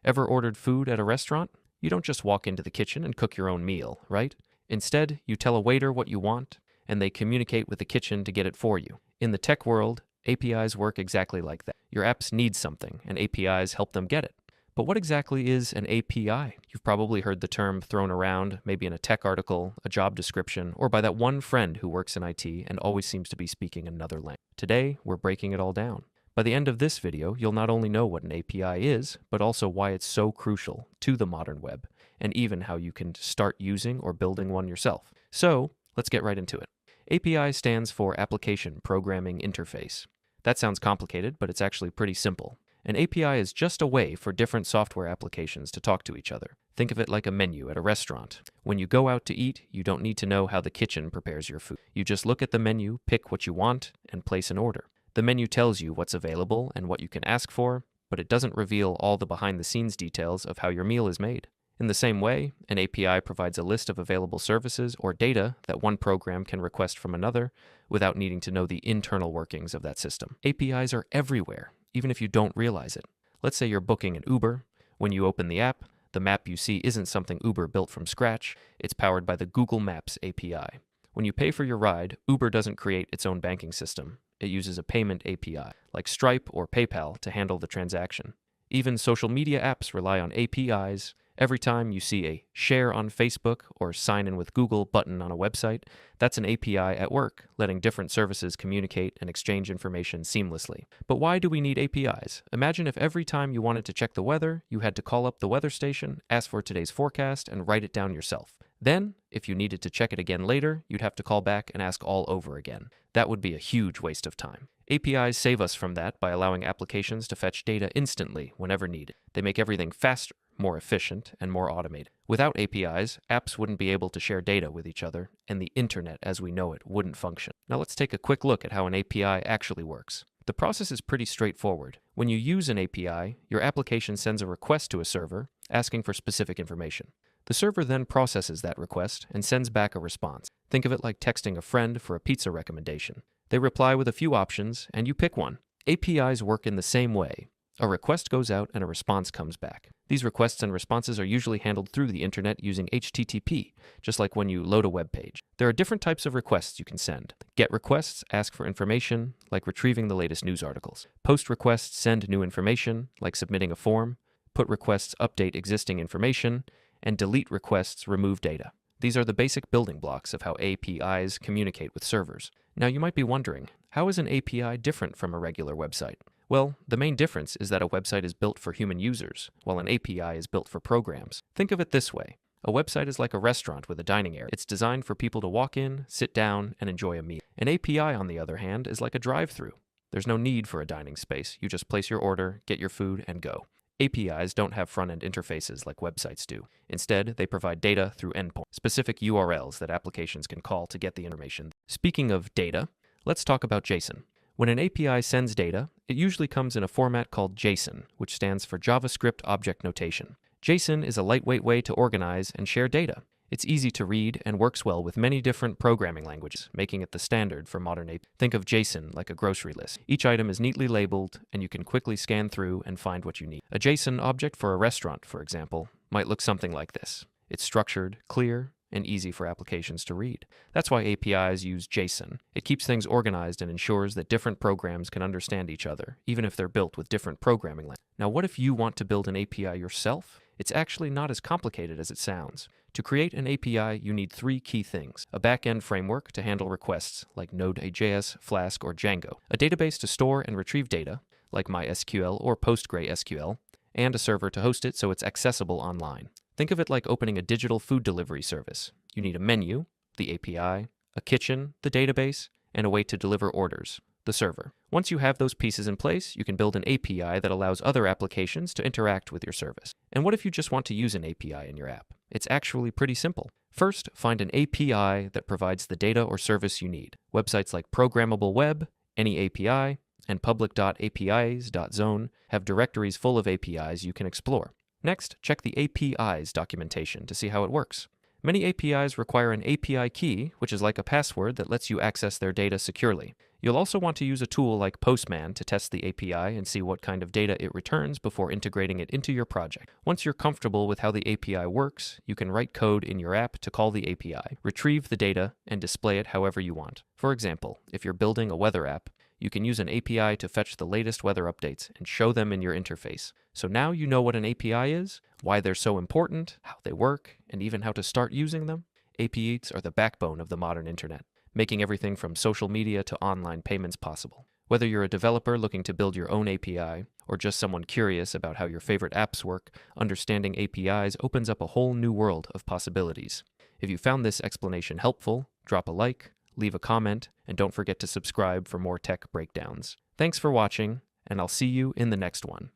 Ever ordered food at a restaurant? You don't just walk into the kitchen and cook your own meal, right? Instead, you tell a waiter what you want, and they communicate with the kitchen to get it for you. In the tech world, APIs work exactly like that. Your apps need something, and APIs help them get it. But what exactly is an API? You've probably heard the term thrown around, maybe in a tech article, a job description, or by that one friend who works in IT and always seems to be speaking another language. Today, we're breaking it all down. By the end of this video, you'll not only know what an API is, but also why it's so crucial to the modern web, and even how you can start using or building one yourself. So, let's get right into it. API stands for Application Programming Interface. That sounds complicated, but it's actually pretty simple. An API is just a way for different software applications to talk to each other. Think of it like a menu at a restaurant. When you go out to eat, you don't need to know how the kitchen prepares your food. You just look at the menu, pick what you want, and place an order. The menu tells you what's available and what you can ask for, but it doesn't reveal all the behind-the-scenes details of how your meal is made. In the same way, an API provides a list of available services or data that one program can request from another without needing to know the internal workings of that system. APIs are everywhere, even if you don't realize it. Let's say you're booking an Uber. When you open the app, the map you see isn't something Uber built from scratch. It's powered by the Google Maps API. When you pay for your ride, Uber doesn't create its own banking system. It uses a payment API, like Stripe or PayPal, to handle the transaction. Even social media apps rely on APIs. Every time you see a share on Facebook or sign in with Google button on a website, that's an API at work, letting different services communicate and exchange information seamlessly. But why do we need APIs? Imagine if every time you wanted to check the weather, you had to call up the weather station, ask for today's forecast, and write it down yourself. Then, if you needed to check it again later, you'd have to call back and ask all over again. That would be a huge waste of time. APIs save us from that by allowing applications to fetch data instantly whenever needed. They make everything faster, more efficient, and more automated. Without APIs, apps wouldn't be able to share data with each other, and the internet as we know it wouldn't function. Now let's take a quick look at how an API actually works. The process is pretty straightforward. When you use an API, your application sends a request to a server asking for specific information. The server then processes that request and sends back a response. Think of it like texting a friend for a pizza recommendation. They reply with a few options, and you pick one. APIs work in the same way. A request goes out and a response comes back. These requests and responses are usually handled through the internet using HTTP, just like when you load a web page. There are different types of requests you can send. GET requests ask for information, like retrieving the latest news articles. POST requests send new information, like submitting a form. PUT requests update existing information, and delete requests remove data. These are the basic building blocks of how APIs communicate with servers. Now you might be wondering, how is an API different from a regular website? Well, the main difference is that a website is built for human users, while an API is built for programs. Think of it this way. A website is like a restaurant with a dining area. It's designed for people to walk in, sit down, and enjoy a meal. An API, on the other hand, is like a drive-thru. There's no need for a dining space. You just place your order, get your food, and go. APIs don't have front-end interfaces like websites do. Instead, they provide data through endpoints, specific URLs that applications can call to get the information. Speaking of data, let's talk about JSON. When an API sends data, it usually comes in a format called JSON, which stands for JavaScript Object Notation. JSON is a lightweight way to organize and share data. It's easy to read and works well with many different programming languages, making it the standard for modern APIs. Think of JSON like a grocery list. Each item is neatly labeled, and you can quickly scan through and find what you need. A JSON object for a restaurant, for example, might look something like this. It's structured, clear, and easy for applications to read. That's why APIs use JSON. It keeps things organized and ensures that different programs can understand each other, even if they're built with different programming languages. Now, what if you want to build an API yourself? It's actually not as complicated as it sounds. To create an API, you need three key things: a back-end framework to handle requests, like Node.js, Flask, or Django, a database to store and retrieve data, like MySQL or PostgreSQL, and a server to host it so it's accessible online. Think of it like opening a digital food delivery service. You need a menu, the API, a kitchen, the database, and a way to deliver orders, the server. Once you have those pieces in place, you can build an API that allows other applications to interact with your service. And what if you just want to use an API in your app? It's actually pretty simple. First, find an API that provides the data or service you need. Websites like Programmable Web, Any API, and public.apis.zone have directories full of APIs you can explore. Next, check the APIs documentation to see how it works. Many APIs require an API key, which is like a password that lets you access their data securely. You'll also want to use a tool like Postman to test the API and see what kind of data it returns before integrating it into your project. Once you're comfortable with how the API works, you can write code in your app to call the API, retrieve the data, and display it however you want. For example, if you're building a weather app, you can use an API to fetch the latest weather updates and show them in your interface. So now you know what an API is, why they're so important, how they work, and even how to start using them. APIs are the backbone of the modern internet, making everything from social media to online payments possible. Whether you're a developer looking to build your own API, or just someone curious about how your favorite apps work, understanding APIs opens up a whole new world of possibilities. If you found this explanation helpful, drop a like, leave a comment, and don't forget to subscribe for more tech breakdowns. Thanks for watching, and I'll see you in the next one.